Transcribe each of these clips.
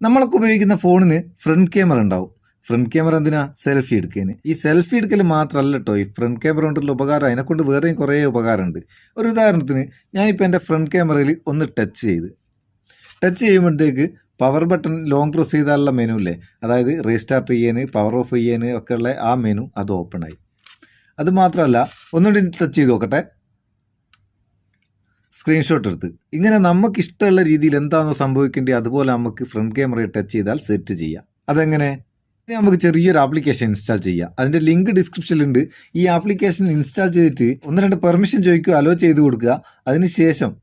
നമ്മളൊക്കെ ഉപയോഗിക്കുന്ന ഫോണിന് ഫ്രണ്ട് ക്യാമറ ഉണ്ടാവും. ഫ്രണ്ട് ക്യാമറ എന്തിനാ? സെൽഫി എടുക്കാൻ. ഈ സെൽഫി എടുക്കൽ മാത്രമല്ല കേട്ടോ ഈ ഫ്രണ്ട് ക്യാമറ കൊണ്ടുള്ള ഉപകാരം. അതിനെക്കൊണ്ട് വേറെയും കുറേ ഉപകാരമുണ്ട്. ഒരു ഉദാഹരണത്തിന് ഞാനിപ്പോൾ എൻ്റെ ഫ്രണ്ട് ക്യാമറയിൽ ഒന്ന് ടച്ച് ചെയ്യുമ്പോഴത്തേക്ക് പവർ ബട്ടൺ ലോങ് പ്രസ് ചെയ്താലുള്ള മെനു ഇല്ലേ, അതായത് റീസ്റ്റാർട്ട് ചെയ്യാൻ, പവർ ഓഫ് ചെയ്യാൻ ഒക്കെ ഉള്ള ആ മെനു അത് ഓപ്പൺ ആയി. അത് മാത്രമല്ല, ഒന്നുകൂടി ടച്ച് ചെയ്ത് നോക്കട്ടെ, സ്ക്രീൻഷോട്ട് എടുത്ത്. ഇങ്ങനെ നമുക്ക് ഇഷ്ടമുള്ള രീതിയിൽ എന്താണോ സംഭവിക്കേണ്ടത് അതുപോലെ നമുക്ക് ഫ്രണ്ട് ക്യാമറ ടച്ച് ചെയ്താൽ സെറ്റ് ചെയ്യാം. അതെങ്ങനെ? നമുക്ക് ചെറിയൊരു ആപ്ലിക്കേഷൻ ഇൻസ്റ്റാൾ ചെയ്യാം. അതിൻ്റെ ലിങ്ക് ഡിസ്ക്രിപ്ഷനിലുണ്ട്. ഈ ആപ്ലിക്കേഷൻ ഇൻസ്റ്റാൾ ചെയ്തിട്ട് 1-2 പെർമിഷൻ ചോദിക്കുക, അലോ ചെയ്ത് കൊടുക്കുക. അതിനുശേഷം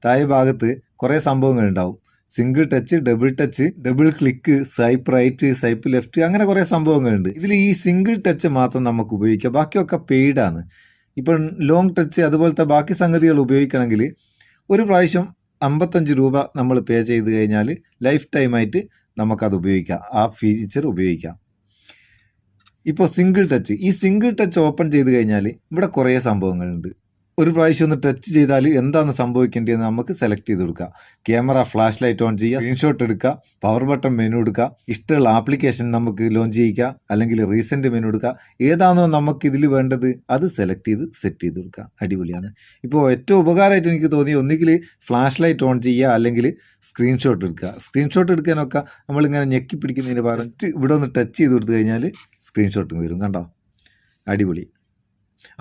താഴെ ഭാഗത്ത് കുറേ സംഭവങ്ങളുണ്ടാവും. Single touch, double touch, double click, swipe right, swipe left, അങ്ങനെ കുറേ സംഭവങ്ങളുണ്ട്. ഇതിൽ ഈ സിംഗിൾ ടച്ച് മാത്രം നമുക്ക് ഉപയോഗിക്കാം, ബാക്കിയൊക്കെ പെയ്ഡാണ്. ഇപ്പം ലോങ് ടച്ച് അതുപോലത്തെ ബാക്കി സംഗതികൾ ഉപയോഗിക്കണമെങ്കിൽ ഒരു പ്രാവശ്യം 55 രൂപ നമ്മൾ പേ ചെയ്ത് കഴിഞ്ഞാൽ ലൈഫ് ടൈമായിട്ട് നമുക്കത് ഉപയോഗിക്കാം, ആ ഫീച്ചർ ഉപയോഗിക്കാം. ഇപ്പോൾ ഈ സിംഗിൾ ടച്ച് ഓപ്പൺ ചെയ്ത് കഴിഞ്ഞാൽ ഇവിടെ കുറേ സംഭവങ്ങളുണ്ട്. ഒരു പ്രാവശ്യം ഒന്ന് ടച്ച് ചെയ്താൽ എന്താണ് സംഭവിക്കേണ്ടതെന്ന് നമുക്ക് സെലക്ട് ചെയ്ത് കൊടുക്കുക. ക്യാമറ ഫ്ലാഷ് ലൈറ്റ് ഓൺ ചെയ്യുക, സ്ക്രീൻഷോട്ട് എടുക്കുക, പവർ ബട്ടൺ മെനു എടുക്കുക, ഇഷ്ടമുള്ള ആപ്ലിക്കേഷൻ നമുക്ക് ലോഞ്ച് ചെയ്യിക്കുക, അല്ലെങ്കിൽ റീസെൻറ്റ് മെനു എടുക്കുക. ഏതാണോ നമുക്ക് ഇതിൽ വേണ്ടത് അത് സെലക്ട് ചെയ്ത് സെറ്റ് ചെയ്ത് കൊടുക്കുക. അടിപൊളിയാണ്. ഇപ്പോൾ ഏറ്റവും ഉപകാരമായിട്ട് എനിക്ക് തോന്നി, ഒന്നുകിൽ ഫ്ലാഷ് ലൈറ്റ് ഓൺ ചെയ്യുക, അല്ലെങ്കിൽ സ്ക്രീൻഷോട്ട് എടുക്കുക. സ്ക്രീൻഷോട്ട് എടുക്കാനൊക്കെ നമ്മളിങ്ങനെ ഞെക്കി പിടിക്കുന്നതിന് പകരം ഇവിടെ ഒന്ന് ടച്ച് ചെയ്ത് കൊടുത്തു കഴിഞ്ഞാൽ സ്ക്രീൻഷോട്ട് വരും. കണ്ടോ, അടിപൊളി.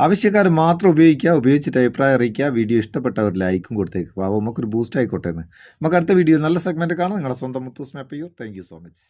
ആവശ്യക്കാർ മാത്രം ഉപയോഗിച്ചിട്ട് അഭിപ്രായം അറിയിക്കുക. വീഡിയോ ഇഷ്ടപ്പെട്ടവർ ലൈക്കും കൊടുത്തേക്ക്. അപ്പോൾ നമുക്കൊരു ബൂസ്റ്റ് ആയിക്കോട്ടെ എന്ന്. നമുക്ക് അടുത്ത വീഡിയോ നല്ല സെഗ്മെൻറ്റ് കാണാം. നിങ്ങളുടെ സ്വന്തം Muthus Meppayyur. Thank you so much.